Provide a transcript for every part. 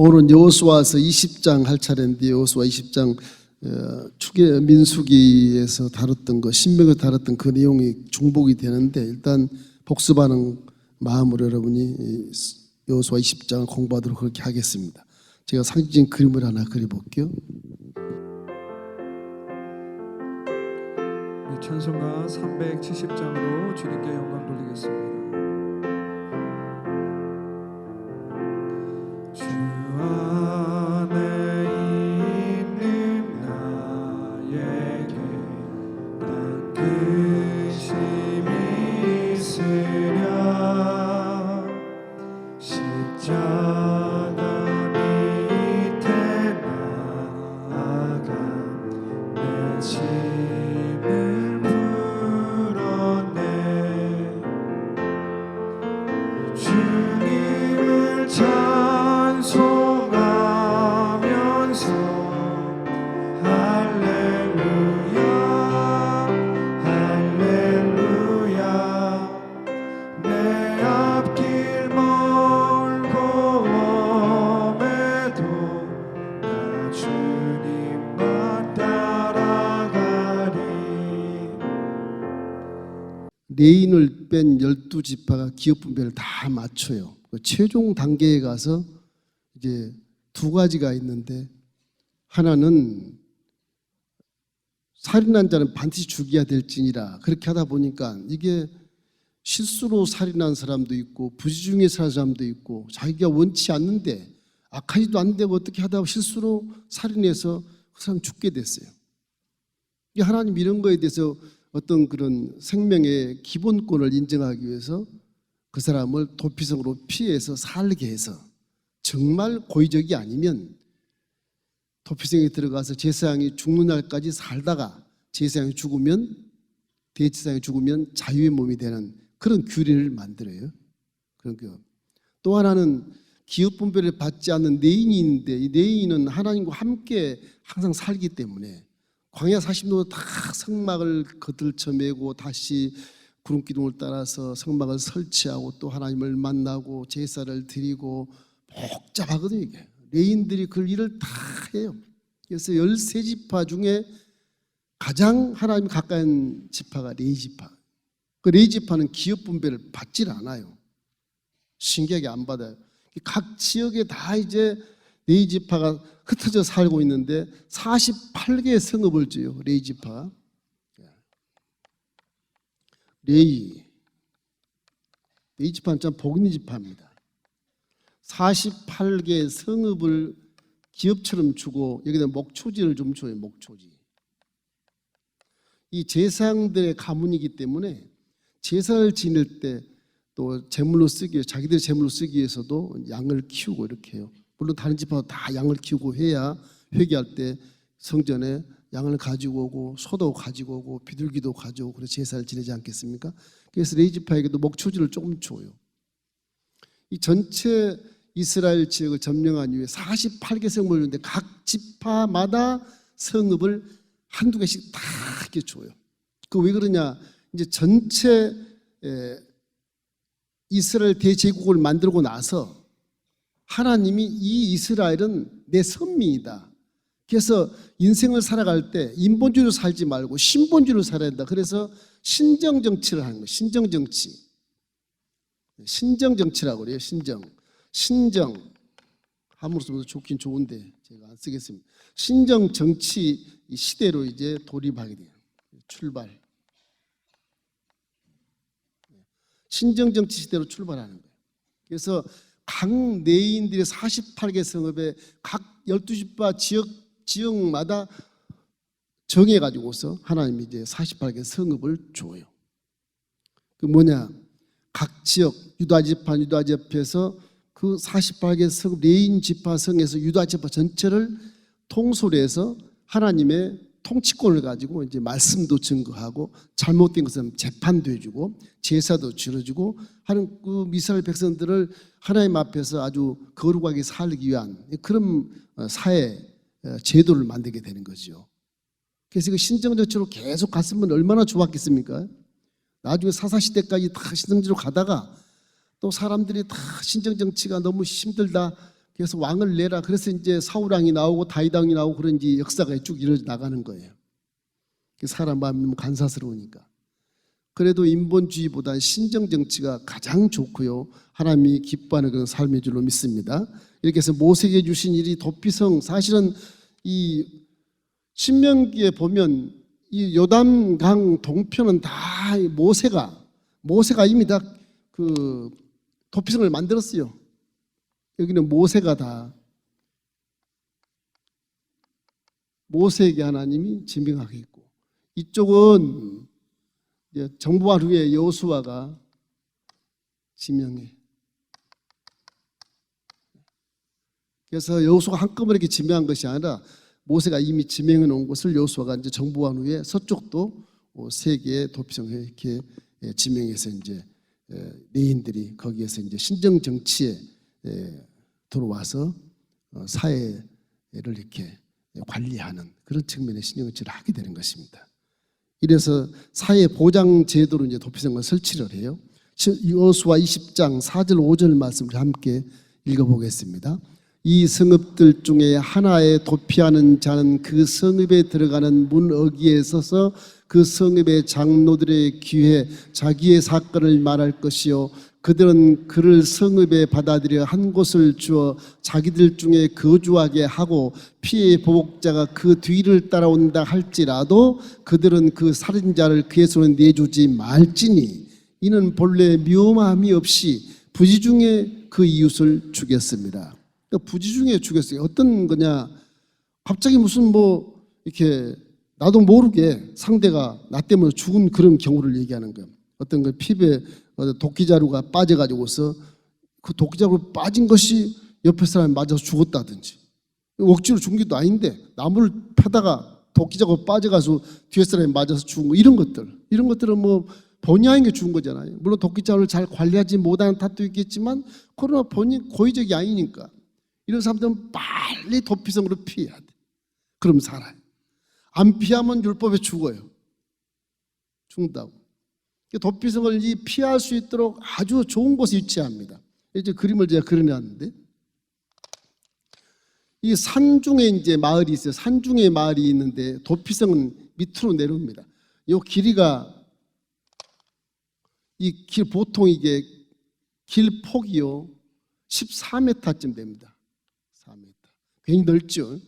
오늘은 여호수아서 20장 할 차례인데 여호수아 20장 민수기에서 다뤘던 거, 신명을 다뤘던 그 내용이 중복이 되는데 일단 복습하는 마음으로 여러분이 여호수아 20장을 공부하도록 그렇게 하겠습니다. 제가 상징적인 그림을 하나 그려볼게요. 찬송가 370장으로 주님께 영광 돌리겠습니다. 주 안에 있는 나에게 닦으심이 있으랴. 십자가 밑에 나아가 내 짐을 풀었네. 주님을 찬송하면서 할렐루야 할렐루야. 내 앞길 멀고 험해도 나 주님만 따라가리. 레인을 뺀 12지파가 기업 분배를 다 맞춰요. 최종 단계에 가서 이제 두 가지가 있는데, 하나는 살인한 자는 반드시 죽여야 될지니라. 그렇게 하다 보니까 이게 실수로 살인한 사람도 있고 부지중에 살인 사람도 있고 자기가 원치 않는데 악하지도 않는데 어떻게 하다가 실수로 살인해서 그 사람 죽게 됐어요. 하나님 이런 거에 대해서 어떤 그런 생명의 기본권을 인정하기 위해서 그 사람을 도피성으로 피해서 살게 해서 정말 고의적이 아니면 도피성에 들어가서 제사장이 죽는 날까지 살다가 제사장이 죽으면 대제사장이 죽으면 자유의 몸이 되는 그런 규례를 만들어요. 그런 거. 또 하나는 기업 분배를 받지 않는 레인이 있는데 이 레인은 하나님과 함께 항상 살기 때문에 광야 40년도 다 성막을 거들쳐 매고 다시 구름 기둥을 따라서 성막을 설치하고 또 하나님을 만나고 제사를 드리고 복잡하거든요. 이게 레인들이 그 일을 다 해요. 그래서 13지파 중에 가장 하나님 가까운 지파가 레위지파. 그 레위지파는 기업 분배를 받질 않아요. 신기하게 안 받아요. 각 지역에 다 이제 레위지파가 흩어져 살고 있는데 48개의 성읍을 지어요. 레위지파. 레위지파는 참 복 있는 지파입니다. 48개의 성읍을 기업처럼 주고 여기다 목초지를 좀 줘요. 목초지. 이 제사장들의 가문이기 때문에 제사를 지낼 때 또 제물로 쓰기 위해서 자기들의 제물로 쓰기 위해서도 양을 키우고 이렇게 해요. 물론 다른 지파도 다 양을 키우고 해야 회개할 때 성전에 양을 가지고 오고 소도 가지고 오고 비둘기도 가져오고 그래서 제사를 지내지 않겠습니까? 그래서 레위지파에게도 목초지를 조금 줘요. 이 전체 이스라엘 지역을 점령한 이후에 48개 성읍을 주는데 각 지파마다 성읍을 한두 개씩 다 이렇게 줘요. 그 왜 그러냐? 이제 전체 이스라엘 대제국을 만들고 나서 하나님이 이 이스라엘은 내 선민이다. 그래서 인생을 살아갈 때 인본주의로 살지 말고 신본주의로 살아야 된다. 그래서 신정정치를 하는 거예요. 신정정치. 신정정치라고 그래요. 신정. 함으로써 좋긴 좋은데 제가 안 쓰겠습니다. 신정정치 시대로 이제 돌입하게 돼요. 출발. 신정정치 시대로 출발하는 거예요. 그래서 각 레위인들의 48개 성읍에 각 12지파 지역마다 정해가지고서 하나님이 이제 48개 성읍을 줘요. 그 뭐냐? 각 지역 유다지파에서 그 48개 성읍 레위인 지파 성에서 유다지파 전체를 통솔 해서 하나님의 통치권을 가지고 이제 말씀도 증거하고 잘못된 것은 재판도 해주고 제사도 치러주고 하는 그 이스라엘 백성들을 하나님 앞에서 아주 거룩하게 살기 위한 그런 사회 제도를 만들게 되는 거죠. 그래서 그 신정정치로 계속 갔으면 얼마나 좋았겠습니까? 나중에 사사시대까지 다 신정정치로 가다가 또 사람들이 다 신정정치가 너무 힘들다. 그래서 왕을 내라. 그래서 이제 사울 왕이 나오고 다윗 왕이 나오고 그런 이제 역사가 쭉 이루어져 나가는 거예요. 사람 마음이 너무 간사스러우니까. 그래도 인본주의보다 신정 정치가 가장 좋고요. 하나님이 기뻐하는 그런 삶의 줄로 믿습니다. 이렇게 해서 모세에게 주신 일이 도피성, 사실은 이 신명기에 보면 이 요단강 동편은 다 모세가 이미 다 그 도피성을 만들었어요. 여기는 모세가 다 모세에게 하나님이 지명하게 있고, 이쪽은 이제 정부한 후에 여호수아가 지명해. 그래서 여호수아가 한꺼번에 이렇게 지명한 것이 아니라 모세가 이미 지명해 놓은 것을 여호수아가 이제 정부한 후에 서쪽도 세 개의 도피성을 이렇게 지명해서 이제 레인들이 거기에서 이제 신정 정치에 들어와서 사회를 이렇게 관리하는 그런 측면의 신정 정치를 하게 되는 것입니다. 이래서 사회 보장 제도로 이제 도피성을 설치를 해요. 여호수아 20장 4절 5절 말씀을 함께 읽어보겠습니다. 이 성읍들 중에 하나에 도피하는 자는 그 성읍에 들어가는 문 어귀에 서서 그 성읍의 장로들의 귀에 자기의 사건을 말할 것이요, 그들은 그를 성읍에 받아들여 한 곳을 주어 자기들 중에 거주하게 하고 피해의 보복자가 그 뒤를 따라온다 할지라도 그들은 그 살인자를 그의 손에 내주지 말지니 이는 본래 미움함이 없이 부지중에 그 이웃을 죽였습니다. 그러니까 부지중에 죽였어요. 어떤 거냐, 갑자기 무슨 뭐 이렇게 나도 모르게 상대가 나 때문에 죽은 그런 경우를 얘기하는 거예요. 어떤 그 피부에 도끼자루가 빠져가지고서 그 도끼자루 빠진 것이 옆에 사람이 맞아서 죽었다든지, 억지로 죽은 것도 아닌데 나무를 패다가 도끼자루가 빠져가서 뒤에 사람이 맞아서 죽은 거, 이런 것들은 뭐 본의 아니게 죽은 거잖아요. 물론 도끼자루를 잘 관리하지 못하는 탓도 있겠지만 그러나 본인 고의적이 아니니까 이런 사람들은 빨리 도피성으로 피해야 돼. 그럼 살아요. 안 피하면 율법에 죽어요. 죽는다고. 도피성을 피할 수 있도록 아주 좋은 곳에 위치합니다. 이제 그림을 제가 그려놨는데, 이 산중에 이제 마을이 있어요. 산중에 마을이 있는데 도피성은 밑으로 내려옵니다. 이 길이가 이 길 보통 이게 길 폭이요 14m쯤 됩니다. 4m. 굉장히 넓죠.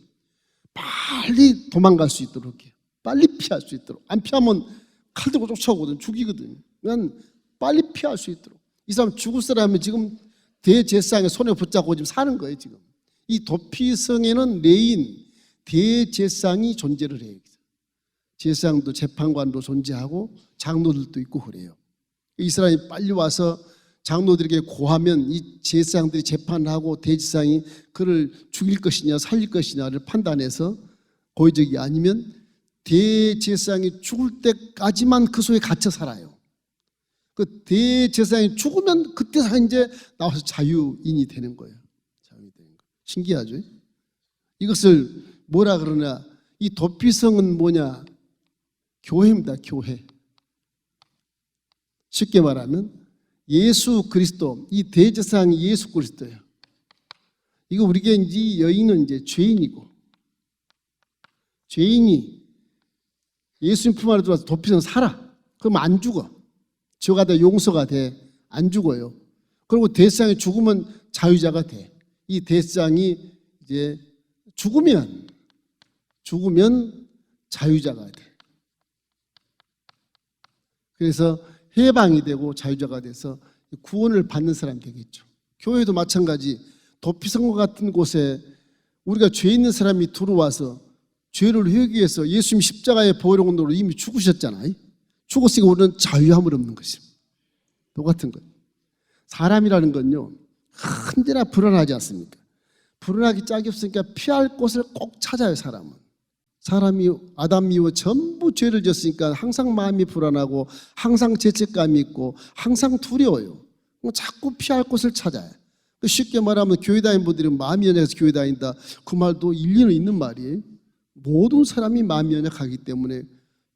빨리 도망갈 수 있도록 해요. 빨리 피할 수 있도록. 안 피하면 칼 들고 쫓아오거든. 죽이거든. 그냥 빨리 피할 수 있도록. 이 사람 죽을 사람이 지금 대제사장의 손에 붙잡고 지금 사는 거예요. 지금 이 도피성에는 레인 대제사장이 존재를 해요. 제사장도 재판관도 존재하고 장로들도 있고 그래요. 이 사람이 빨리 와서 장로들에게 고하면 이 제사장들이 재판을 하고 대제사장이 그를 죽일 것이냐 살릴 것이냐를 판단해서 고의적이 아니면 대제사장이 죽을 때까지만 그 속에 갇혀 살아요. 그 대제사장이 죽으면 그때서 이제 나와서 자유인이 되는 거예요. 자유인이 되는 거. 신기하죠? 이것을 뭐라 그러냐? 이 도피성은 뭐냐? 교회입니다. 교회. 쉽게 말하면 예수 그리스도, 이 대제사장이 예수 그리스도예요. 이거 우리에게 이제 여인은 이제 죄인이고, 죄인이 예수님 품 안에 들어와서 도피성 살아. 그럼 안 죽어. 죄가 돼, 용서가 돼. 안 죽어요. 그리고 대제사장이 죽으면 자유자가 돼. 이 대제사장이 이제 죽으면 자유자가 돼. 그래서 해방이 되고 자유자가 돼서 구원을 받는 사람이 되겠죠. 교회도 마찬가지. 도피성과 같은 곳에 우리가 죄 있는 사람이 들어와서 죄를 회개해서 예수님 십자가의 보혈원으로 이미 죽으셨잖아요. 죽었으니까 우리는 자유함을 얻는 것입니다. 똑같은 거예요. 사람이라는 건요, 언제나 불안하지 않습니까? 불안하기 짝이 없으니까 피할 곳을 꼭 찾아요. 사람이 아담 이후 전부 죄를 졌으니까 항상 마음이 불안하고 항상 죄책감이 있고 항상 두려워요. 자꾸 피할 곳을 찾아요. 쉽게 말하면 교회 다니는 분들이 마음이 연약해서 교회 다닌다, 그 말도 일리는 있는 말이에요. 모든 사람이 마음이 연약하기 때문에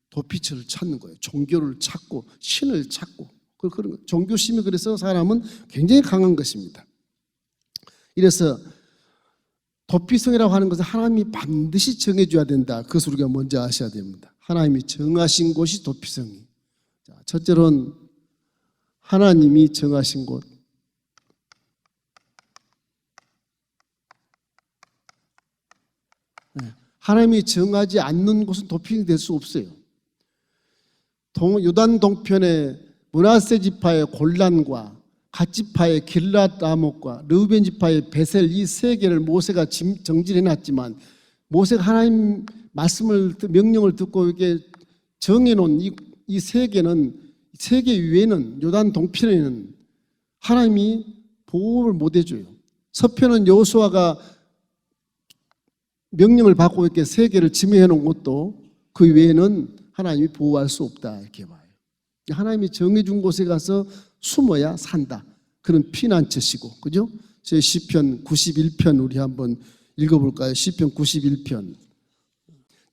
도피처를 찾는 거예요. 종교를 찾고 신을 찾고 그런 거. 종교심이 그래서 사람은 굉장히 강한 것입니다. 이래서 도피성이라고 하는 것은 하나님이 반드시 정해줘야 된다. 그것을 우리가 먼저 아셔야 됩니다. 하나님이 정하신 곳이 도피성이. 첫째로는 하나님이 정하신 곳. 하나님이 정하지 않는 곳은 도피성이 될 수 없어요. 요단 동편의 므낫세 지파의 골란과 갓 지파의 길랏 라못과 르우벤 지파의 베셀 이 세 개를 모세가 정진해 놨지만 모세가 하나님 말씀을 명령을 듣고 이렇게 정해 놓은 이 세 개는 세 개 위에는 요단 동편에는 하나님이 보호를 못 해줘요. 서편은 여호수아가 명령을 받고 이렇게 세 개를 지명해 놓은 것도 그 외에는 하나님이 보호할 수 없다 이렇게 봐요. 하나님이 정해준 곳에 가서 숨어야 산다. 그런 피난처시고, 그죠? 제 시편 91편 우리 한번 읽어볼까요? 시편 91편.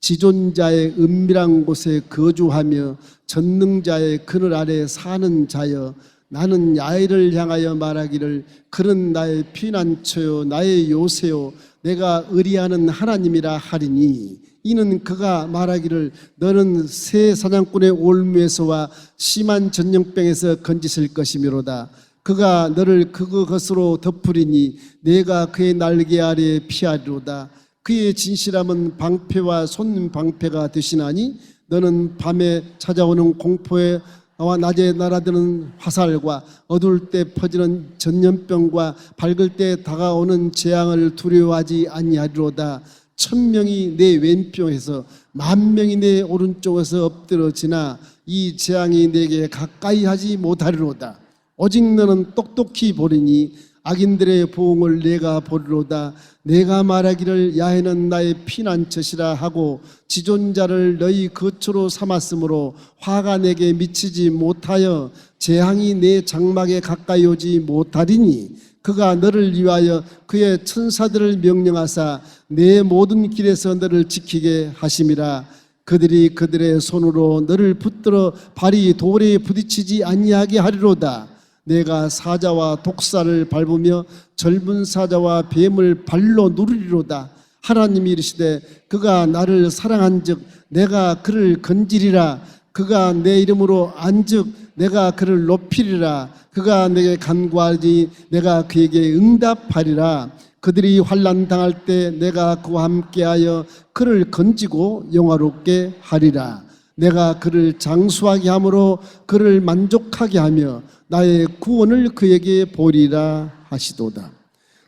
지존자의 은밀한 곳에 거주하며 전능자의 그늘 아래 사는 자여, 나는 야훼를 향하여 말하기를 그는 나의 피난처요 나의 요새요 내가 의리하는 하나님이라 하리니, 이는 그가 말하기를 너는 새 사냥꾼의 올무에서와 심한 전염병에서 건지실 것이미로다. 그가 너를 그것으로 덮으리니 내가 그의 날개 아래에 피하리로다. 그의 진실함은 방패와 손방패가 되시나니 너는 밤에 찾아오는 공포에 와 낮에 날아드는 화살과 어두울 때 퍼지는 전염병과 밝을 때 다가오는 재앙을 두려워하지 아니하리로다. 1000명이 내 왼쪽에서 10,000명이 내 오른쪽에서 엎드러지나 이 재앙이 내게 가까이 하지 못하리로다. 오직 너는 똑똑히 보리니 악인들의 보응을 내가 보리로다. 내가 말하기를 야훼는 나의 피난처시라 하고 지존자를 너희 거처로 삼았으므로 화가 내게 미치지 못하여 재앙이 내 장막에 가까이 오지 못하리니, 그가 너를 위하여 그의 천사들을 명령하사 내 모든 길에서 너를 지키게 하심이라. 그들이 그들의 손으로 너를 붙들어 발이 돌에 부딪히지 아니하게 하리로다. 내가 사자와 독사를 밟으며 젊은 사자와 뱀을 발로 누르리로다. 하나님이 이르시되 그가 나를 사랑한즉 내가 그를 건지리라. 그가 내 이름으로 안즉 내가 그를 높이리라. 그가 내게 간구하니 내가 그에게 응답하리라. 그들이 환난 당할 때 내가 그와 함께하여 그를 건지고 영화롭게 하리라. 내가 그를 장수하게 함으로 그를 만족하게 하며 나의 구원을 그에게 보리라 하시도다.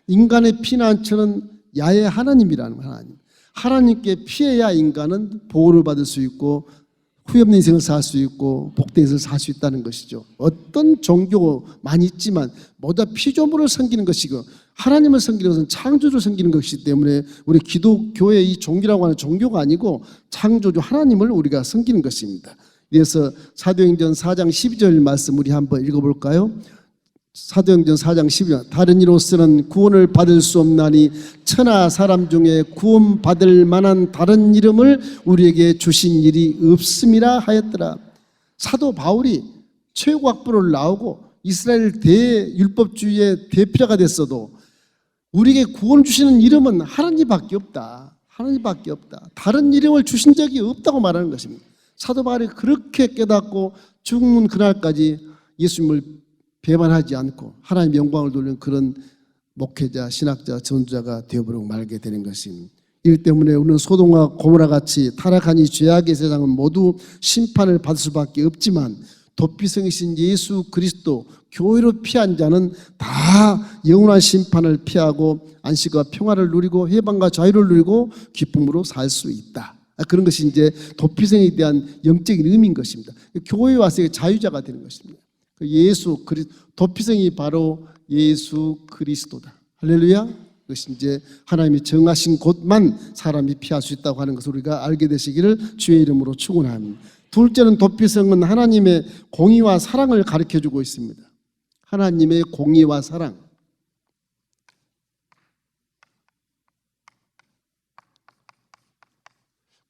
인간의 피난처는 야훼 하나님이라는 하나님. 하나님께 피해야 인간은 보호를 받을 수 있고 후회 없는 인생을 살 수 있고 복된 인생을 살 수 있다는 것이죠. 어떤 종교 많이 있지만 모두 피조물을 섬기는 것이고 하나님을 섬기는 것은 창조주를 섬기는 것이기 때문에 우리 기독교의 이 종교라고 하는 종교가 아니고 창조주 하나님을 우리가 섬기는 것입니다. 그래서 사도행전 4장 12절 말씀 우리 한번 읽어볼까요? 사도행전 4장 12절. 다른 이로서는 구원을 받을 수 없나니 천하 사람 중에 구원받을 만한 다른 이름을 우리에게 주신 일이 없음이라 하였더라. 사도 바울이 최고학부를 나오고 이스라엘 대율법주의의 대표자가 됐어도 우리에게 구원을 주시는 이름은 하나님밖에 없다. 하나님밖에 없다. 다른 이름을 주신 적이 없다고 말하는 것입니다. 사도 바울이 그렇게 깨닫고 죽는 그날까지 예수님을 배반하지 않고 하나님 영광을 돌리는 그런 목회자, 신학자, 전도자가 되어버리고 말게 되는 것입니다. 이 때문에 우리는 소돔과 고모라 같이 타락한 이 죄악의 세상은 모두 심판을 받을 수밖에 없지만 도피성이신 예수 그리스도 교회로 피한 자는 다 영원한 심판을 피하고 안식과 평화를 누리고 해방과 자유를 누리고 기쁨으로 살 수 있다. 그런 것이 이제 도피성에 대한 영적인 의미인 것입니다. 교회에 와서 자유자가 되는 것입니다. 예수 그리스도, 도피성이 바로 예수 그리스도다. 할렐루야. 그것이 이제 하나님이 정하신 곳만 사람이 피할 수 있다고 하는 것을 우리가 알게 되시기를 주의 이름으로 축원합니다. 둘째는 도피성은 하나님의 공의와 사랑을 가르쳐주고 있습니다. 하나님의 공의와 사랑.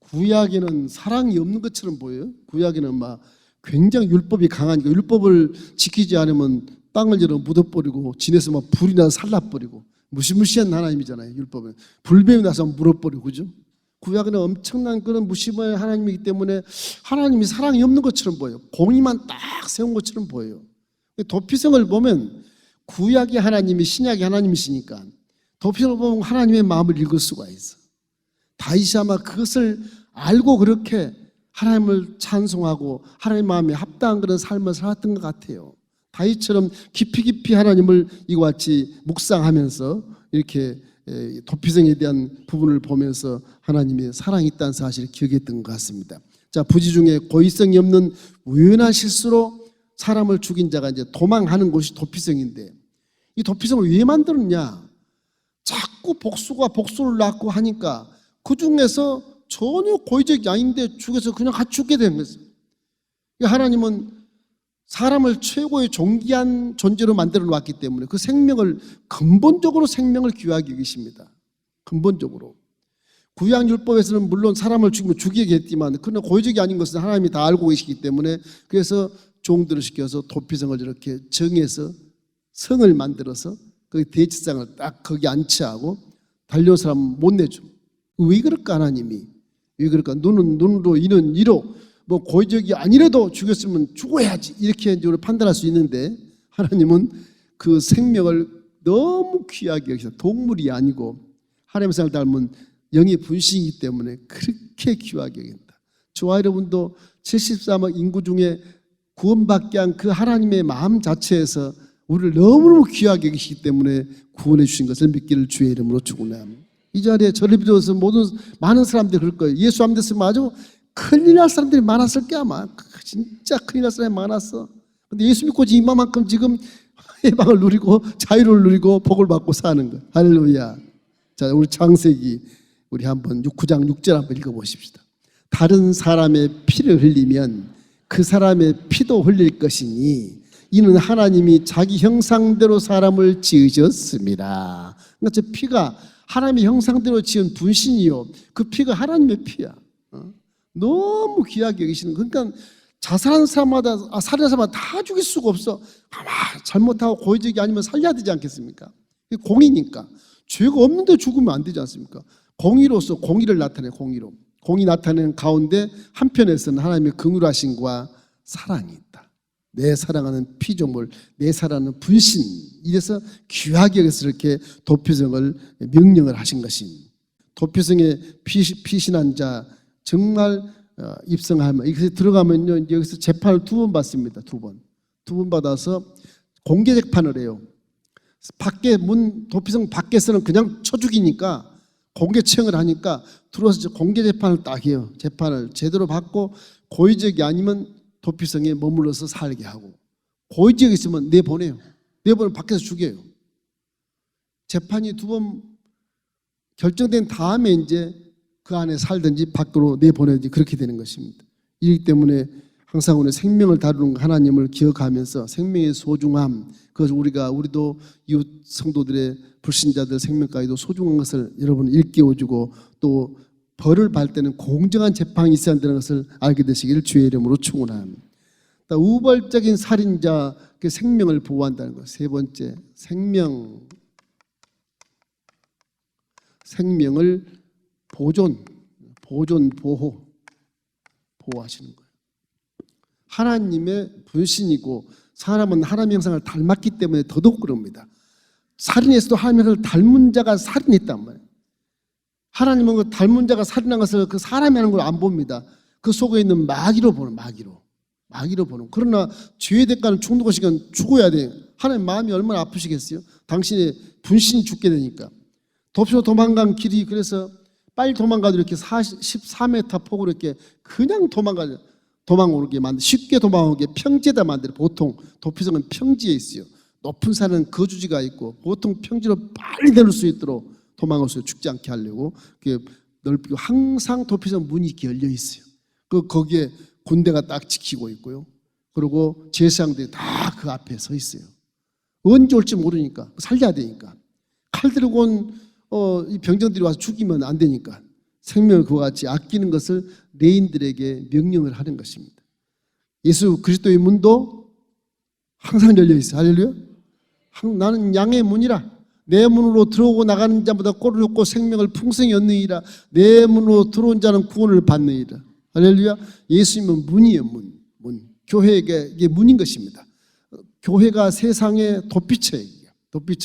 구약에는 사랑이 없는 것처럼 보여요. 구약에는 막 굉장히 율법이 강하니까 율법을 지키지 않으면 땅을 열어 묻어버리고 진에서 막 불이 나서 살라버리고 무시무시한 하나님이잖아요. 율법은 불뱀이 나서 물어버리고, 그죠? 구약은 엄청난 그런 무시무시한 하나님이기 때문에 하나님이 사랑이 없는 것처럼 보여요. 공의만 딱 세운 것처럼 보여요. 도피성을 보면 구약의 하나님이 신약의 하나님이시니까 도피성을 보면 하나님의 마음을 읽을 수가 있어. 다윗이 아마 그것을 알고 그렇게 하나님을 찬송하고 하나님 마음에 합당한 그런 삶을 살았던 것 같아요. 다윗처럼 깊이 하나님을 이와 같이 묵상하면서 이렇게 도피성에 대한 부분을 보면서 하나님의 사랑이 있다는 사실을 기억했던 것 같습니다. 자, 부지 중에 고의성이 없는 우연한 실수로 사람을 죽인 자가 이제 도망하는 곳이 도피성인데, 이 도피성을 왜 만들었냐? 자꾸 복수가 복수를 낳고 하니까 그 중에서 전혀 고의적이 아닌데 죽여서 그냥 같이 죽게 되는 거죠. 하나님은 사람을 최고의 존귀한 존재로 만들어 놨기 때문에 그 생명을 근본적으로 생명을 귀하게 여기십니다. 근본적으로. 구약율법에서는 물론 사람을 죽이면 죽이겠지만 그러나 고의적이 아닌 것은 하나님이 다 알고 계시기 때문에 그래서 종들을 시켜서 도피성을 이렇게 정해서 성을 만들어서 그 대지상을 딱 거기 안치하고 달려온 사람 못 내줘. 왜 그럴까 하나님이? 왜 그럴까? 눈은 눈으로 이는 이로 뭐 고의적이 아니라도 죽였으면 죽어야지 이렇게 이제 우리가 판단할 수 있는데 하나님은 그 생명을 너무 귀하게 여기서 동물이 아니고 하나님의 생을 닮은 영의 분신이기 때문에 그렇게 귀하게 여긴다. 저와 여러분도 73억 인구 중에 구원받게 한 그 하나님의 마음 자체에서 우리를 너무너무 귀하게 여기시기 때문에 구원해 주신 것을 믿기를 주의 이름으로 축원합니다. 이 자리에 저를 비롯해서 모든 많은 사람들이 그럴 거예요. 예수 안 됐으면 아주 큰일 날 사람들이 많았을 게 아마. 진짜 큰일 날 사람이 많았어. 근데 예수 믿고 이만큼 지금 해방을 누리고 자유를 누리고 복을 받고 사는 거. 할렐루야. 자, 우리 창세기 우리 한번 9장 6절 한번 읽어보십시다. 다른 사람의 피를 흘리면 그 사람의 피도 흘릴 것이니 이는 하나님이 자기 형상대로 사람을 지으셨습니다. 그러니까 저 피가 하나님의 형상대로 지은 분신이요. 그 피가 하나님의 피야. 너무 귀하게 여기시는 거. 그러니까 자살하는 사람마다 살인하는 사람마다 다 죽일 수가 없어. 아마 잘못하고 고의적이 아니면 살려야 되지 않겠습니까? 공의니까. 죄가 없는데 죽으면 안 되지 않습니까? 공의로서 공의를 나타내. 공의로. 공의 나타내는 가운데 한편에서는 하나님의 긍휼하심과 사랑이 있다. 내 사랑하는 피조물, 내 사랑하는 분신, 이래서 귀하게 여기서 이렇게 도피성을 명령을 하신 것입니다. 도피성에 피신한 자 정말 입성하면 여기서 들어가면요 여기서 재판을 2번 받습니다. 2번 받아서 공개 재판을 해요. 밖에 도피성 밖에서는 그냥 쳐 죽이니까 공개 처형을 하니까 들어와서 공개 재판을 딱 해요. 재판을 제대로 받고 고의적이 아니면 도피성에 머물러서 살게 하고 고의적이 있으면 내보내요. 내보내면 밖에서 죽여요. 재판이 2번 결정된 다음에 이제 그 안에 살든지 밖으로 내보내든지 그렇게 되는 것입니다. 이기 때문에 항상 우리 생명을 다루는 하나님을 기억하면서 생명의 소중함, 그것을 우리도 이웃 성도들의 불신자들 생명까지도 소중한 것을 여러분 일깨워주고 또 벌을 받을 때는 공정한 재판이 있어야 한다는 것을 알게 되시기를 주의 이름으로 축원합니다. 우발적인 살인자 그 생명을 보호한다는 것. 3번째, 생명을 보호하시는 거예요. 하나님의 분신이고 사람은 하나님의 형상을 닮았기 때문에 더더욱 그럽니다. 살인에서도 하나님의 형상을 닮은 자가 살인했단 말이에요. 하나님은 그 닮은 자가 살인한 것을 그 사람이 하는 걸 안 봅니다. 그 속에 있는 마귀로 보는 마귀로 보는. 그러나 죄의 대가는 죽는 것이니까 죽어야 돼요. 하나님 마음이 얼마나 아프시겠어요? 당신의 분신이 죽게 되니까. 도피로 도망간 길이 그래서 빨리 도망가도 이렇게 14m 폭으로 이렇게 그냥 도망오게 만들, 쉽게 도망오게 평지에다 만들어. 보통 도피성은 평지에 있어요. 높은 산은 거주지가 있고 보통 평지로 빨리 내릴 수 있도록 도망을 수 죽지 않게 하려고 넓히고 항상 도피성 문이 이렇게 열려 있어요. 거기에 군대가 딱 지키고 있고요. 그리고 제사장들이 다 그 앞에 서 있어요. 언제 올지 모르니까 살려야 되니까. 칼 들고 온 이 병정들이 와서 죽이면 안 되니까 생명을 그와 같이 아끼는 것을 레인들에게 명령을 하는 것입니다. 예수 그리스도의 문도 항상 열려 있어요. 할렐루야. 나는 양의 문이라. 내 문으로 들어오고 나가는 자보다 꼴을 얻고 생명을 풍성히 얻느니라. 내 문으로 들어온 자는 구원을 받느니라. 할렐루야. 예수님은 문이에요. 문. 교회에게 이게 문인 것입니다. 교회가 세상의 돛빛이에요. 돛빛.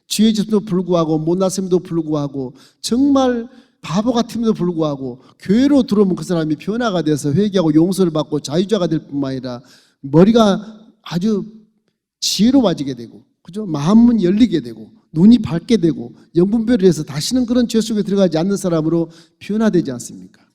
죄의 짓도 불구하고 못났음에도 불구하고 정말 바보 같음에도 불구하고 교회로 들어오면 그 사람이 변화가 돼서 회개하고 용서를 받고 자유자가 될 뿐만 아니라 머리가 아주 지혜로워지게 되고, 그죠? 마음은 열리게 되고 눈이 밝게 되고 영분별을 해서 다시는 그런 죄 속에 들어가지 않는 사람으로 변화되지 않습니까?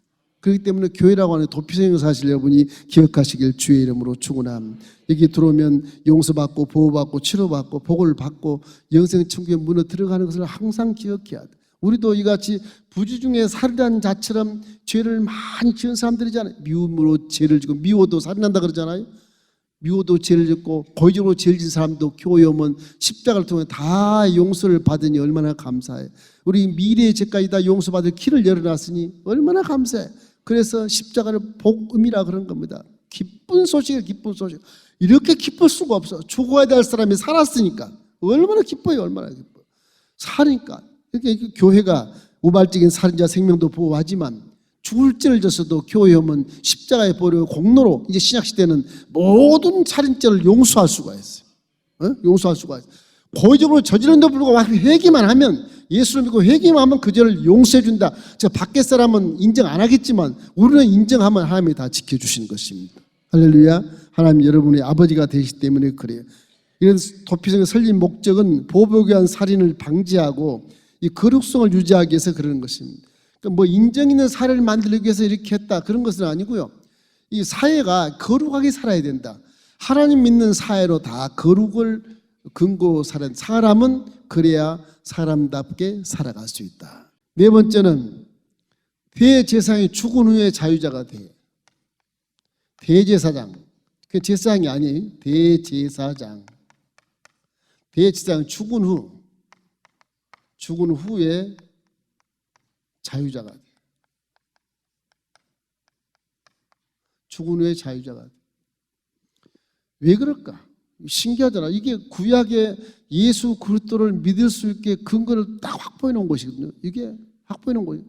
그렇기 때문에 교회라고 하는 도피성의 사실 여러분이 기억하시길 주의 이름으로 축원합니다. 여기 들어오면 용서받고 보호받고 치료받고 복을 받고 영생 천국의 문으로 들어가는 것을 항상 기억해야 돼. 우리도 이같이 부지 중에 살이라는 자처럼 죄를 많이 지은 사람들이잖아요. 미움으로 죄를 지고 미워도 살인한다 그러잖아요. 미워도 죄를 짓고 고의적으로 죄를 지은 사람도 교회 오면 십자가를 통해 다 용서를 받으니 얼마나 감사해. 우리 미래의 죄까지 다 용서받을 길을 열어놨으니 얼마나 감사해. 그래서 십자가를 복음이라 그런 겁니다. 기쁜 소식이에요. 기쁜 소식. 이렇게 기쁠 수가 없어. 죽어야 될 사람이 살았으니까 얼마나 기뻐요. 얼마나 기뻐요. 사니까. 그러니까 교회가 우발적인 살인자 생명도 보호하지만 죽을 죄를 졌어도 교회 오면 십자가에 버리고 공로로 이제 신약시대는 모든 살인죄를 용서할 수가 있어요. 용서할 수가 있어요. 고의적으로 저지른데도 불구하고 회개만 하면, 예수를 믿고 회개만 하면 그 죄를 용서해 준다. 저 밖에 사람은 인정 안 하겠지만 우리는 인정하면 하나님이 다 지켜주시는 것입니다. 할렐루야. 하나님 여러분의 아버지가 되시기 때문에 그래요. 이런 도피성의 설립 목적은 보복에 의한 살인을 방지하고 이 거룩성을 유지하기 위해서 그러는 것입니다. 그러니까 뭐 인정 있는 사회를 만들기 위해서 이렇게 했다 그런 것은 아니고요. 이 사회가 거룩하게 살아야 된다. 하나님 믿는 사회로 다 거룩을 근거로 살아야 된다. 사람은 그래야 사람답게 살아갈 수 있다. 네 번째는 대제사장이 죽은 후에 자유자가 돼. 대제사장. 그 제사장이 아니에요. 대제사장. 대제사장 죽은 후에 자유자가 돼. 죽은 후에 자유자가 돼. 왜 그럴까? 신기하잖아. 이게 구약의 예수 그리스도를 믿을 수 있게 근거를 딱 확보해 놓은 것이거든요. 이게 확보해 놓은 거예요.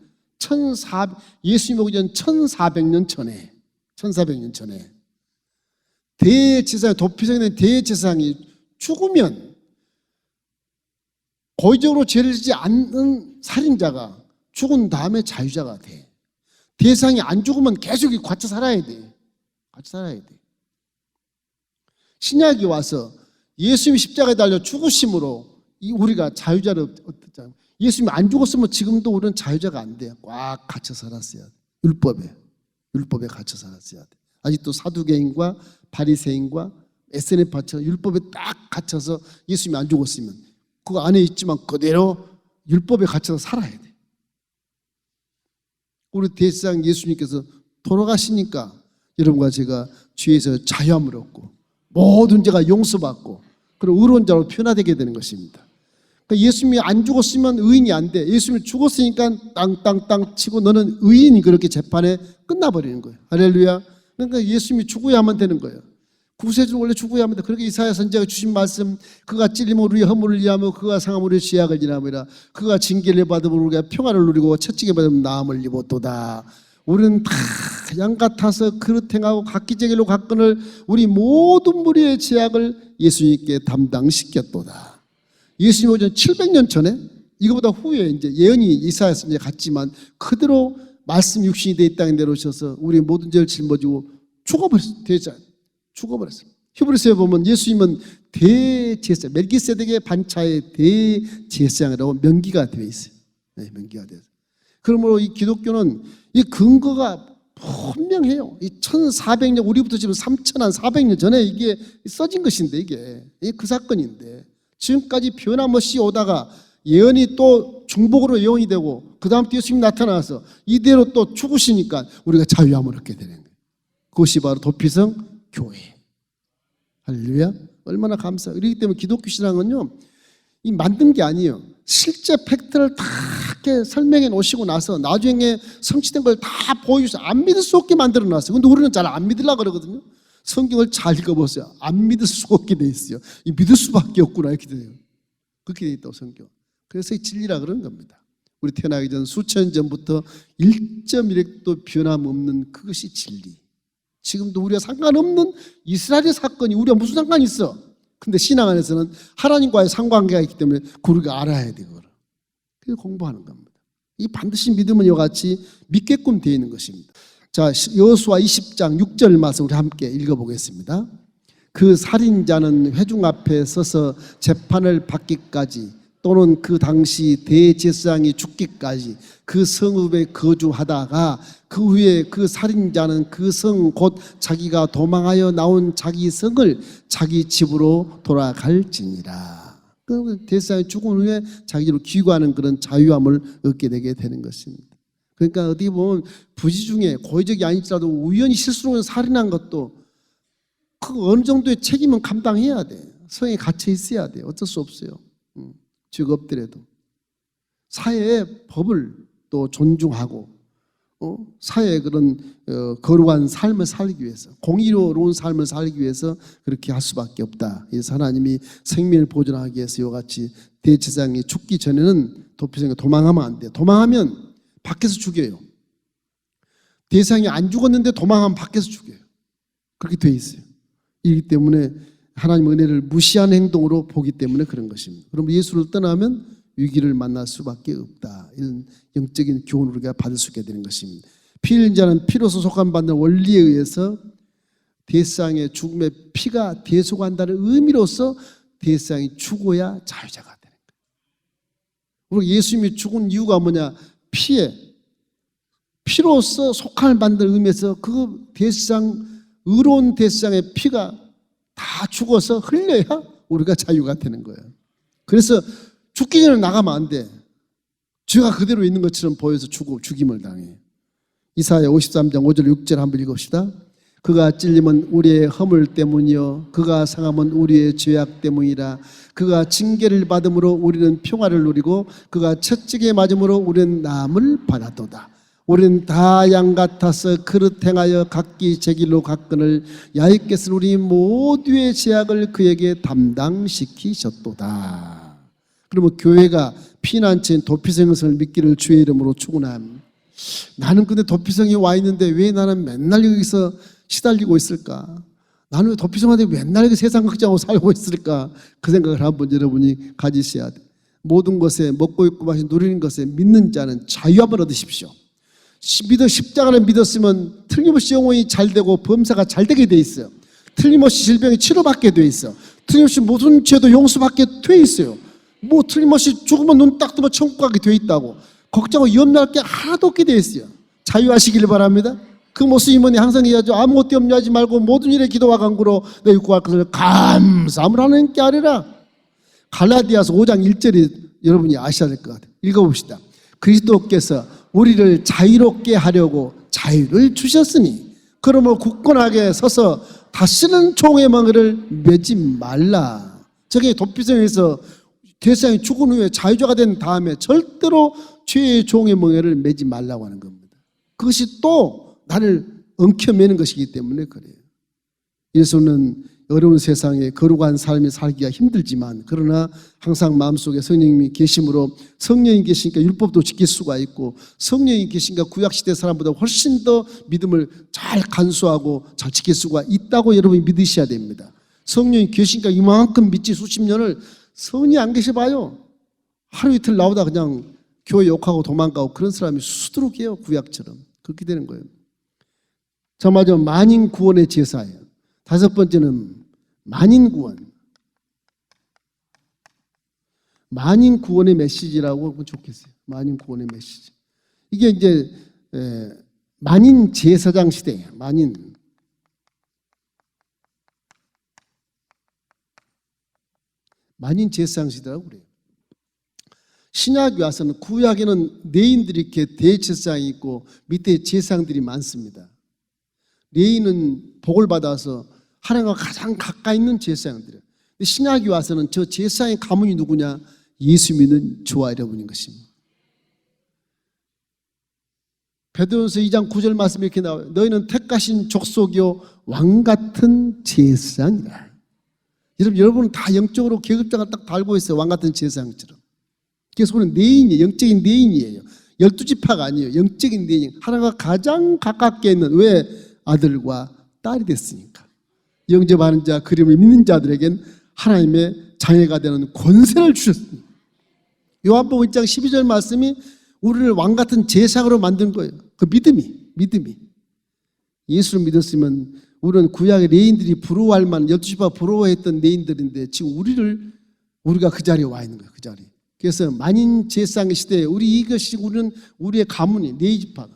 예수님 오기 전 1400년 전에, 1400년 전에 대제사장, 도피성의 대제사장이 죽으면 고의적으로 죄를 지지 않는 살인자가 죽은 다음에 자유자가 돼. 대상이 안 죽으면 계속 갇혀 살아야 돼. 갇혀 살아야 돼. 신약이 와서 예수님이 십자가에 달려 죽으심으로 우리가 자유자를 얻었잖아요. 예수님이 안 죽었으면 지금도 우리는 자유자가 안 돼. 꽉 갇혀 살았어야 돼. 율법에 갇혀 살았어야 돼. 아직도 사두개인과 바리새인과 SNF처럼 율법에 딱 갇혀서 예수님이 안 죽었으면 그 안에 있지만 그대로 율법에 갇혀서 살아야 돼. 우리 대제사장 예수님께서 돌아가시니까 여러분과 제가 죄에서 자유함을 얻고 모든 죄가 용서받고 그리고 의로운 자로 변화되게 되는 것입니다. 그러니까 예수님이 안 죽었으면 의인이 안 돼. 예수님이 죽었으니까 땅땅땅 치고 너는 의인이 그렇게 재판에 끝나버리는 거예요. 할렐루야. 그러니까 예수님이 죽어야만 되는 거예요. 구세주는 원래 죽어야 합니다. 그렇게 이사야 선지자가 주신 말씀, 그가 찔림으로 우리 허물을 이해하며 그가 상함으로 우리 죄악을 지나므라. 그가 징계를 받음으로 우리가 평안을 누리고 채찍에 받으면 나음을 입었도다. 우리는 다 양 같아서 그릇 행하고 각기 제길로 갔거늘 우리 모든 무리의 죄악을 예수님께 담당시켰도다. 예수님 오전 700년 전에 이거보다 후에 이제 예언이 이사야 선지자 같지만 그대로 말씀 육신이 돼 이 땅에 내려오셔서 우리 모든 죄를 짊어지고 죽어버렸어요. 죽어버렸어요. 히브리서에 보면 예수님은 대제사장, 멜기세덱의 반차의 대제사장이라고 명기가 되어 있어요. 네, 명기가 되어 있어요. 그러므로 이 기독교는 이 근거가 분명해요. 이 1400년, 우리부터 지금 3400년 전에 이게 써진 것인데 이게 그 사건인데 지금까지 변함없이 오다가 예언이 또 중복으로 예언이 되고 그 다음 또 예수님이 나타나서 이대로 또 죽으시니까 우리가 자유함을 얻게 되는 거예요. 그것이 바로 도피성 교회. 할렐루야. 얼마나 감사해요. 그렇기 때문에 기독교 신앙은요, 이 만든 게 아니에요. 실제 팩트를 다 이렇게 설명해 놓으시고 나서 나중에 성취된 걸 다 보여주세요. 안 믿을 수 없게 만들어 놨어요. 근데 우리는 잘 안 믿으려고 그러거든요. 성경을 잘 읽어보세요. 안 믿을 수가 없게 돼 있어요. 이 믿을 수밖에 없구나 이렇게 돼요. 그렇게 돼 있다고 성경. 그래서 이 진리라 그러는 겁니다. 우리 태어나기 전 수천 년 전부터 1.1획도 변함없는 그것이 진리. 지금도 우리가 상관없는 이스라엘의 사건이 우리가 무슨 상관이 있어? 근데 신앙 안에서는 하나님과의 상관계가 있기 때문에 우리가 알아야 돼, 그거를. 그래서 공부하는 겁니다. 이 반드시 믿으면 이와 같이 믿게끔 되어 있는 것입니다. 자, 여호수아 20장 6절 말씀 우리 함께 읽어보겠습니다. 그 살인자는 회중 앞에 서서 재판을 받기까지 또는 그 당시 대제사장이 죽기까지 그 성읍에 거주하다가 그 후에 그 살인자는 그 성 곧 자기가 도망하여 나온 자기 성을 자기 집으로 돌아갈지니라. 그 대제사장이 죽은 후에 자기로 귀국하는 그런 자유함을 얻게 되게 되는 것입니다. 그러니까 어디 보면 부지 중에 고의적이 아니더라도 우연히 실수로 살인한 것도 그 어느 정도의 책임은 감당해야 돼. 성에 갇혀 있어야 돼. 어쩔 수 없어요. 죄가 없더라도 사회의 법을 또 존중하고 사회의 그런 거룩한 삶을 살기 위해서, 공의로운 삶을 살기 위해서 그렇게 할 수밖에 없다. 그래서 하나님이 생명을 보존하기 위해서 이와 같이 대제사장이 죽기 전에는 도피성에 도망하면 안 돼요. 도망하면 밖에서 죽여요. 대제사장이 안 죽었는데 도망하면 밖에서 죽여요. 그렇게 돼 있어요. 이기 때문에 하나님의 은혜를 무시한 행동으로 보기 때문에 그런 것입니다. 그럼 예수를 떠나면 위기를 만날 수밖에 없다. 이런 영적인 교훈을 우리가 받을 수 있게 되는 것입니다. 피 흘린 자는 피로서 속함받는 원리에 의해서 대제사장의 죽음에 피가 대속한다는 의미로서 대제사장이 죽어야 자유자가 되는 거예요. 우리가 예수님이 죽은 이유가 뭐냐? 피로서 속함을 받는 의미에서 그 대제사장, 의로운 대제사장의 피가 다 죽어서 흘려야 우리가 자유가 되는 거예요. 그래서 죽기 전에 나가면 안 돼. 죄가 그대로 있는 것처럼 보여서 죽임을 당해. 이사야 53장 5절 6절 한번 읽읍시다. 그가 찔림은 우리의 허물 때문이요 그가 상함은 우리의 죄악 때문이라. 그가 징계를 받음으로 우리는 평화를 누리고 그가 채찍에 맞음으로 우리는 나음을 받았도다. 우리는 다 양 같아서 그릇 행하여 각기 제 길로 갔거늘 야훼께서는 우리 모두의 죄악을 그에게 담당시키셨도다. 그러면 교회가 피난처인 도피성을 믿기를 주의 이름으로 축원함. 나는 근데 도피성에 와 있는데 왜 나는 맨날 여기서 시달리고 있을까? 나는 왜 도피성한테 맨날 여기 세상 걱정하고 살고 있을까? 그 생각을 한번 여러분이 가지셔야 돼. 모든 것에 먹고 입고 마시고 누리는 것에 믿는 자는 자유함을 얻으십시오. 십자가를 믿었으면 틀림없이 영혼이 잘 되고 범사가 잘 되게 돼 있어요. 틀림없이 질병이 치료받게 돼 있어. 틀림없이 모든 죄도 용서받게 돼 있어요. 뭐 틀림없이 죽으면 눈 딱 뜨면 천국 가게 돼 있다고. 걱정하고 염려할 게 하나도 없게 돼 있어요. 자유하시길 바랍니다. 그 모습 이모니 항상 얘기하죠. 아무것도 염려하지 말고 모든 일에 기도와 간구로 내 구할 것을 감사함을 하나님께 아뢰라. 갈라디아서 5장 1절이 여러분이 아셔야 될 것 같아요. 읽어봅시다. 그리스도께서 우리를 자유롭게 하려고 자유를 주셨으니 그러므로 굳건하게 서서 다시는 종의 멍에를 매지 말라. 저게 도피성에서 대제사장이 죽은 후에 자유자가 된 다음에 절대로 죄의 종의 멍에를 매지 말라고 하는 겁니다. 그것이 또 나를 엉켜매는 것이기 때문에 그래요. 예수는 어려운 세상에 거룩한 삶을 살기가 힘들지만 그러나 항상 마음속에 성령님이 계심으로 성령이 계시니까 율법도 지킬 수가 있고 성령이 계시니까 구약시대 사람보다 훨씬 더 믿음을 잘 간수하고 잘 지킬 수가 있다고 여러분이 믿으셔야 됩니다. 성령이 계시니까 이만큼 믿지 수십 년을 성령이 안 계셔봐요. 하루 이틀 나오다 그냥 교회 욕하고 도망가고 그런 사람이 수두룩해요. 구약처럼. 그렇게 되는 거예요. 자, 맞아. 만인 구원의 제사예요. 다섯 번째는 만인 구원. 만인 구원의 메시지라고 하면 좋겠어요. 만인 구원의 메시지. 이게 이제 만인 제사장 시대예요. 만인 제사장 시대라고 그래요. 신약에 와서는 구약에는 레인들이 이렇게 대제사장이 있고 밑에 제사장들이 많습니다. 레인은 복을 받아서 하나님과 가장 가까이 있는 제사장들이에요. 신약이 와서는 저 제사장의 가문이 누구냐? 예수 믿는 저와 여러분인 것입니다. 베드로전서 2장 9절 말씀이 이렇게 나와요. 너희는 택하신 족속이요 왕같은 제사장이라. 여러분은 다 영적으로 계급장을 딱 달고 있어요. 왕같은 제사장처럼. 그래서 우리는 내인이에요. 영적인 내인이에요. 12지파가 아니에요. 영적인 내인. 하나가 가장 가깝게 있는, 왜? 아들과 딸이 됐으니까. 영접하는 자, 그림을 믿는 자들에겐 하나님의 자녀가 되는 권세를 주셨습니다. 요한복음 1장 12절 말씀이 우리를 왕같은 제사장으로 만든 거예요. 그 믿음이. 예수를 믿었으면 우리는 구약의 레인들이 부러워할 만한 12지파 부러워했던 레인들인데 지금 우리가 그 자리에 와 있는 거예요. 그 자리에. 그래서 만인 제사장의 시대에 우리는 우리의 가문이 레위지파가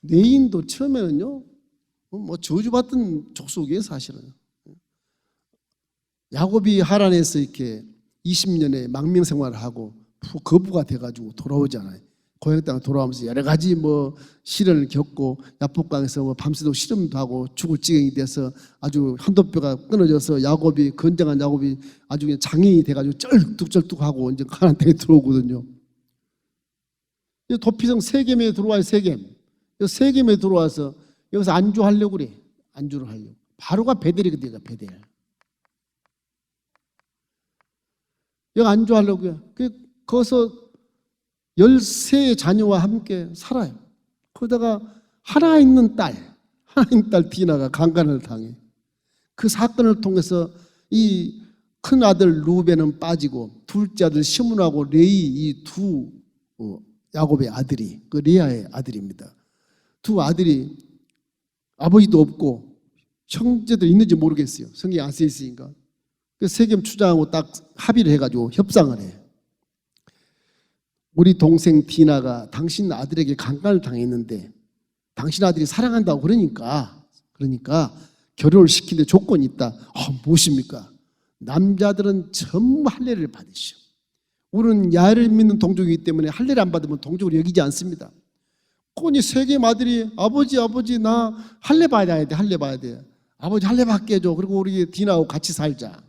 레인도 처음에는요 뭐 저주받던 족속이에요. 사실은 야곱이 하란에서 이렇게 20년의 망명 생활을 하고 거부가 돼가지고 돌아오잖아요. 고향 땅에 돌아오면서 여러 가지 뭐 시련을 겪고 야복강에서 뭐 밤새도록 씨름도 하고 죽을 지경이 돼서 아주 한도뼈가 끊어져서 건장한 야곱이 아주 그냥 장애인이 돼가지고 쩔뚝쩔뚝하고 이제 가나안 땅에 들어오거든요. 도피성 세겜에 들어와요. 세겜에 들어와서 여기서 안주하려고 그래. 안주를 하려고. 바로가 베델이거든요. 베델. 여기 안주하려고요. 거기서 13 자녀와 함께 살아요. 그러다가 하나 있는 딸 디나가 강간을 당해. 그 사건을 통해서 이 큰 아들 루벤은 빠지고 둘째 아들 시므하고 레위 이 두 야곱의 아들이 그 레아의 아들입니다. 두 아들이 아버지도 없고 형제들 있는지 모르겠어요. 성경에 안 써 있으니까. 세겜 추장하고 딱 합의를 해가지고 협상을 해. 우리 동생 디나가 당신 아들에게 강간을 당했는데 당신 아들이 사랑한다고 그러니까 결혼을 시키는데 조건이 있다. 무엇입니까? 남자들은 전부 할례를 받으시오. 우리는 야를 믿는 동족이기 때문에 할례를 안 받으면 동족을 여기지 않습니다. 꼬니 세겜 아들이 아버지 나 할례 받아야 돼. 아버지 할례 받게 해줘. 그리고 우리 디나하고 같이 살자.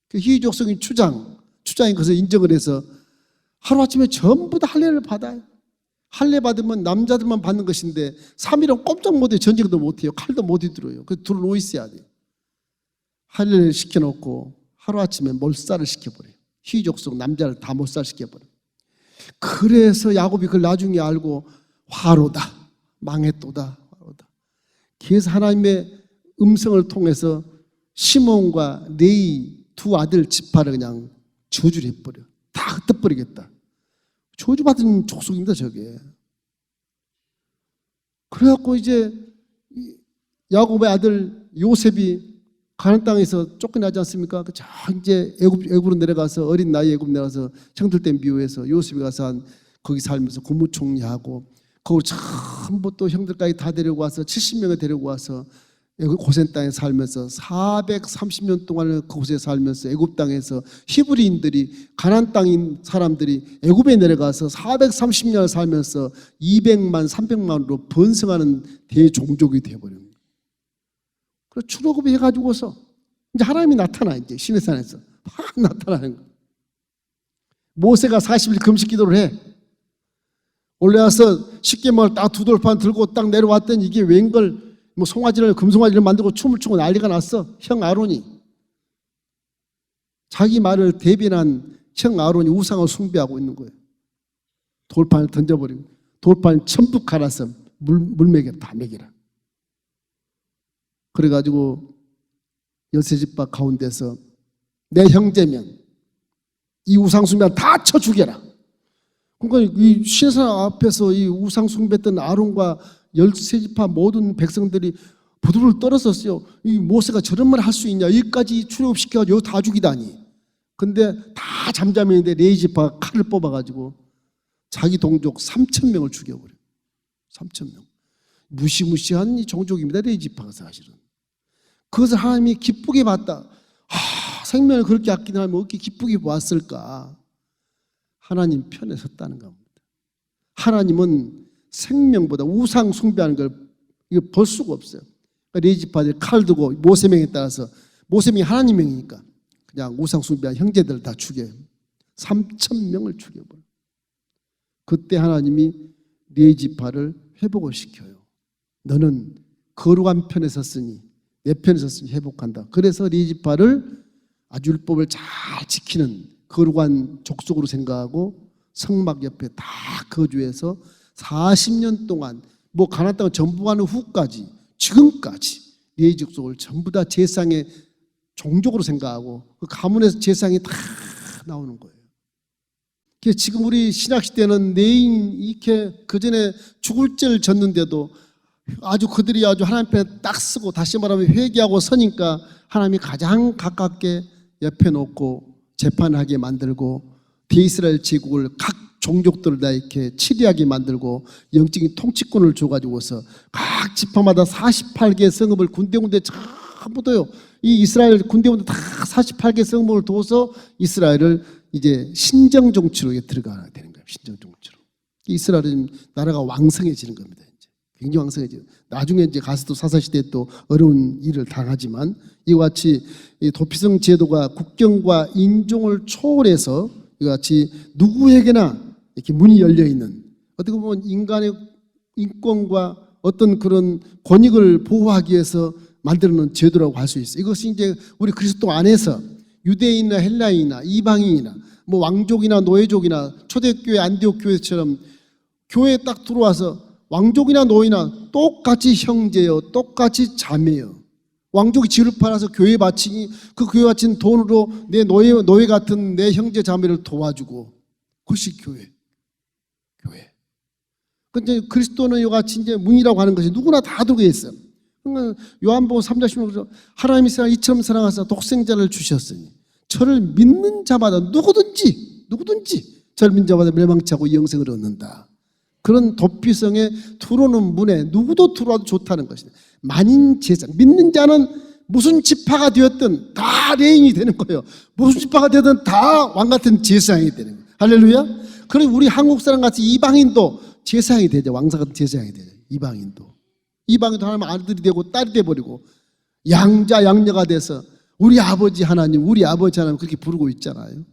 그 희족성인 추장이 그것을 인정을 해서 하루아침에 전부 다 할례를 받아요. 할례 받으면 남자들만 받는 것인데 3일은 꼼짝 못해요. 전쟁도 못해요. 칼도 못 휘두르요. 그래서 둘을 놓여 있어야 돼요. 할례를 시켜놓고 하루아침에 몰살을 시켜버려요. 희족성 남자를 다 몰살시켜버려요. 그래서 야곱이 그걸 나중에 알고 화로다. 망했도다. 그래서 하나님의 음성을 통해서 시몬과 레위 두 아들 지파를 그냥 저주를 해버려. 다 흩어버리겠다. 저주받은 족속입니다, 저게. 그래갖고 이제 야곱의 아들 요셉이 가나안 땅에서 쫓겨나지 않습니까? 저 이제 애굽으로 내려가서 어린 나이에 애굽 내려가서 형들 때 미워해서 요셉이 가서 거기 살면서 국무총리하고 거기 전부 또 형들까지 다 데리고 와서 70명을 데리고 와서 고센 땅에 살면서 430년 동안을 그곳에 살면서 애굽 땅에서 히브리인들이 가나안 땅인 사람들이 애굽에 내려가서 430년을 살면서 200만 300만으로 번성하는 대종족이 되어버립니다. 그래서 출애굽이 해가지고서 이제 하나님이 나타나 이제 시내산에서 확 나타나는 거예요. 모세가 40일 금식 기도를 해. 올라와서 십계명을 딱 두 돌판 들고 딱 내려왔더니 이게 웬걸 뭐 송아지를 금송아지를 만들고 춤을 추고 난리가 났어. 형 아론이 자기 말을 대변한 형 아론이 우상을 숭배하고 있는 거예요. 돌판을 던져버리고 돌판 전부 갈아서 물 먹여라. 다 먹여라. 그래가지고 여세집밥 가운데서 내 형제면 이 우상 숭배 다 쳐 죽여라. 그러니까 이 신사 앞에서 이 우상 숭배했던 아론과 13지파 모든 백성들이 부두를 떨었었어요. 이 모세가 저런 말 할 수 있냐? 여기까지 출애굽시켜가지고 다 죽이다니. 근데 다 잠잠했는데 레위지파가 칼을 뽑아가지고 자기 동족 3,000명을 죽여버려요. 3,000명. 무시무시한 이 종족입니다. 레위지파가 사실은. 그것을 하나님이 기쁘게 봤다. 생명을 그렇게 아끼는 하나님이 어떻게 기쁘게 보았을까? 하나님 편에 섰다는 겁니다. 하나님은 생명보다 우상 숭배하는 걸 이거 볼 수가 없어요. 레위지파들이 칼 두고 모세명에 따라서 모세명이 하나님 명이니까 그냥 우상 숭배한 형제들을 다 죽여요. 3,000명을 죽여버려요. 그때 하나님이 레위지파를 회복을 시켜요. 너는 거룩한 편에 섰으니 내 편에 섰으니 회복한다. 그래서 레위지파를 아주 율법을 잘 지키는 거룩한 족속으로 생각하고 성막 옆에 다 거주해서 40년 동안 뭐 가나안 땅을 전부하는 후까지 지금까지 레위 족속을 전부 다 제사장의 종족으로 생각하고 그 가문에서 제사장이 다 나오는 거예요. 지금 우리 신약 시대는 내인 이렇게 그 전에 죽을 죄를 졌는데도 아주 그들이 아주 하나님 편에 딱 쓰고 다시 말하면 회개하고 서니까 하나님이 가장 가깝게 옆에 놓고 재판하게 만들고 대이스라엘 제국을 각 종족들을 다 이렇게 치리하게 만들고 영적인 통치권을 줘가지고서 각 지파마다 48개 성읍을 군데군데 전부 둬요. 이 이스라엘 군데군데 다 48개 성읍을 둬서 이스라엘을 이제 신정 정치로 들어가야 되는 거예요. 신정 정치로. 이스라엘은 나라가 왕성해지는 겁니다. 이제 굉장히 왕성해지고 나중에 이제 가서도 사사시대에 또 어려운 일을 당하지만 이와 같이 이 도피성 제도가 국경과 인종을 초월해서 이와 같이 누구에게나 이렇게 문이 열려 있는 어떻게 보면 인간의 인권과 어떤 그런 권익을 보호하기 위해서 만들어놓은 제도라고 할 수 있어요. 이것이 이제 우리 그리스도 안에서 유대인이나 헬라인이나 이방인이나 뭐 왕족이나 노예족이나 초대교회 안디옥 교회처럼 교회에 딱 들어와서 왕족이나 노예나 똑같이 형제요, 똑같이 자매요. 왕족이 집을 팔아서 교회에 바치니 그 교회 바친 돈으로 내 노예 같은 내 형제 자매를 도와주고 그것이 교회. 근데 그리스도는 이와 같이 이제 문이라고 하는 것이 누구나 다 들어가 있어요. 그러니까 요한복음 3장 16절 하나님이 세상을 이처럼 사랑하사 독생자를 주셨으니 저를 믿는 자마다 누구든지 저를 믿는 자마다 멸망치 않고 영생을 얻는다. 그런 도피성에 들어오는 문에 누구도 들어와도 좋다는 것이다. 만인 제사 믿는 자는 무슨 지파가 되었든 다 레인이 되는 거예요. 무슨 지파가 되든 다 왕같은 제사장이 되는 거예요. 할렐루야. 그럼 우리 한국 사람 같이 이방인도 제사장이 되죠. 왕사 같은 제사장이 되죠. 이방인도 하나님 아들이 되고 딸이 돼버리고 양자 양녀가 돼서 우리 아버지 하나님 그렇게 부르고 있잖아요.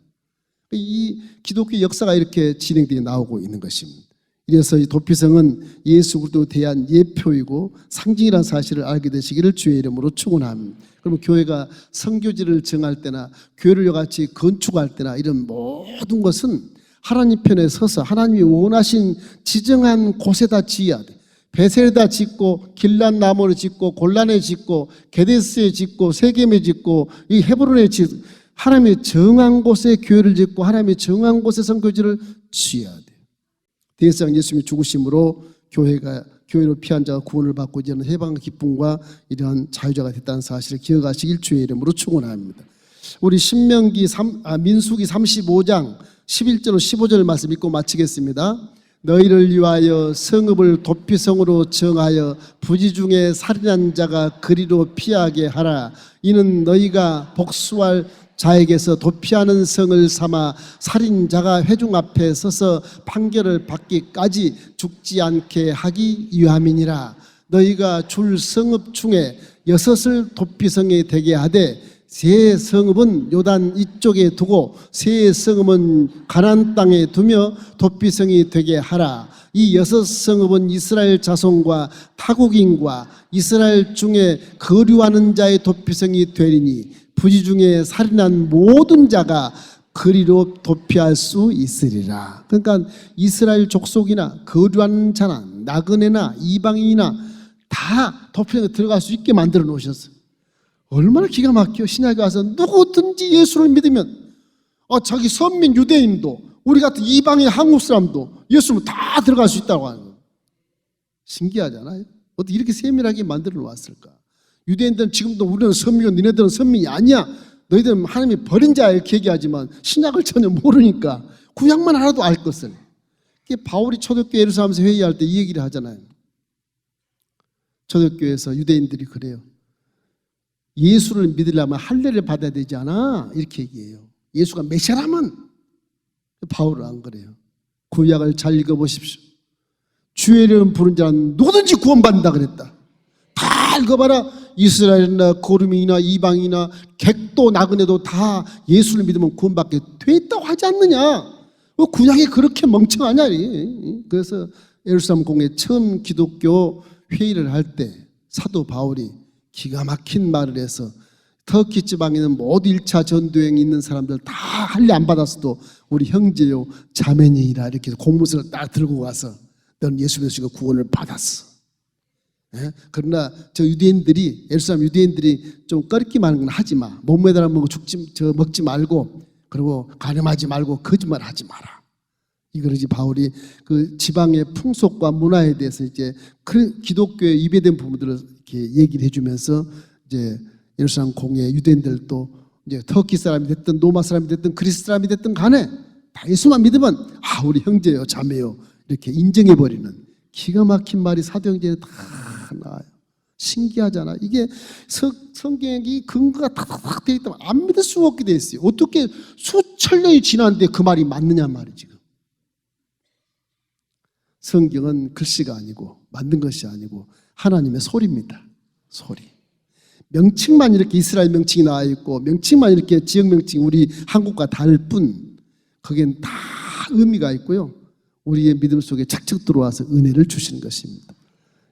이 기독교 역사가 이렇게 진행되어 나오고 있는 것입니다. 그래서 이 도피성은 예수 그리스도에 대한 예표이고 상징이라는 사실을 알게 되시기를 주의 이름으로 축원합니다. 그러면 교회가 성교지를 정할 때나 교회를 같이 건축할 때나 이런 모든 것은 하나님 편에 서서 하나님이 원하신 지정한 곳에다 지어야 돼. 베셀에다 짓고 길란 나무를 짓고 골란에 짓고 게데스에 짓고 세겜에 짓고 이 헤브론에 짓고 하나님이 정한 곳에 교회를 짓고 하나님이 정한 곳에 성교지를 지어야 돼. 대제사장 예수님이 죽으심으로 교회로 피한 자가 구원을 받고 이제는 해방의 기쁨과 이러한 자유자가 됐다는 사실을 기억하시길 주의 이름으로 축원합니다. 우리 민수기 35장 11절 15절 말씀 읽고 마치겠습니다. 너희를 위하여 성읍을 도피성으로 정하여 부지 중에 살인한 자가 그리로 피하게 하라. 이는 너희가 복수할 자에게서 도피하는 성을 삼아 살인자가 회중 앞에 서서 판결을 받기까지 죽지 않게 하기 위함이니라. 너희가 줄 성읍 중에 6을 도피성에 되게 하되 세 성읍은 요단 이쪽에 두고 세 성읍은 가나안 땅에 두며 도피성이 되게 하라. 이 6성읍은 이스라엘 자손과 타국인과 이스라엘 중에 거류하는 자의 도피성이 되리니 부지 중에 살인한 모든 자가 그리로 도피할 수 있으리라. 그러니까 이스라엘 족속이나 거류하는 자나 나그네나 이방인이나 다 도피성에 들어갈 수 있게 만들어 놓으셨어요. 얼마나 기가 막혀. 신약에 와서 누구든지 예수를 믿으면 자기 선민 유대인도 우리 같은 이방인 한국 사람도 예수를 다 들어갈 수 있다고 하는 거예요. 신기하잖아요. 어떻게 이렇게 세밀하게 만들어 놓았을까. 유대인들은 지금도 우리는 선민이고 너네들은 선민이 아니야. 너희들은 하나님이 버린 자야 이렇게 얘기하지만 신약을 전혀 모르니까 구약만 하나도 알 것을. 바울이 초대교회 예루살렘에서 회의할 때 이 얘기를 하잖아요. 초대교회에서 유대인들이 그래요. 예수를 믿으려면 할례를 받아야 되지 않아? 이렇게 얘기해요. 예수가 메시아라면. 바울은 안 그래요. 구약을 잘 읽어보십시오. 주의 이름 부른 자는 누구든지 구원받는다 그랬다. 다 읽어봐라. 이스라엘이나 거류민이나 이방이나 객도 나그네도 다 예수를 믿으면 구원받게 돼 있다고 하지 않느냐. 구약이 그렇게 멍청하냐. 그래서 예루살렘 공회 처음 기독교 회의를 할 때 사도 바울이 기가 막힌 말을 해서 터키 지방에는 모두 1차 전도행이 있는 사람들 다 할례 안 받았어도 우리 형제요 자매니라 이렇게 공문서를 딱 들고 가서 넌 예수 믿으시고 구원을 받았어. 예? 그러나 저 유대인들이 예루살렘 유대인들이 좀 꺼리기만 하는 건 하지 마. 몸매달아 먹고 먹지 말고 그리고 가늠하지 말고 거짓말 하지 마라. 이거지 바울이 그 지방의 풍속과 문화에 대해서 이제 그 기독교에 위배된 부분들을 이렇게 얘기를 해주면서 이제 예루살렘 공예 유대인들도 이제 터키 사람이 됐든 로마 사람이 됐든 그리스 사람이 됐든 간에 다 예수만 믿으면 아 우리 형제요 자매요 이렇게 인정해버리는 기가 막힌 말이 사도행전에 다 나와요. 신기하잖아. 이게 성경이 근거가 탁탁탁 되어 있다면 안 믿을 수가 없게 되어 있어요. 어떻게 수천 년이 지났는데 그 말이 맞느냐 말이지. 지금 성경은 글씨가 아니고 만든 것이 아니고 하나님의 소리입니다. 소리. 명칭만 이렇게 이스라엘 명칭이 나와 있고 명칭만 이렇게 지역 명칭이 우리 한국과 다를 뿐 거기엔 다 의미가 있고요. 우리의 믿음 속에 착착 들어와서 은혜를 주시는 것입니다.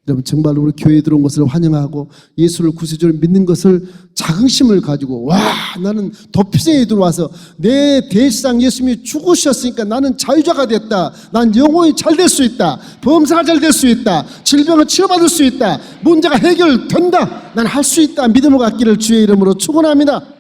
여러분 정말로 우리 교회에 들어온 것을 환영하고 예수를 구세주로 믿는 것을 자긍심을 가지고 와 나는 도피성에 들어와서 내 대상 예수님이 죽으셨으니까 나는 자유자가 됐다. 난 영혼이 잘 될 수 있다. 범사가 잘 될 수 있다. 질병을 치료받을 수 있다. 문제가 해결된다. 난 할 수 있다. 믿음을 갖기를 주의 이름으로 축원합니다.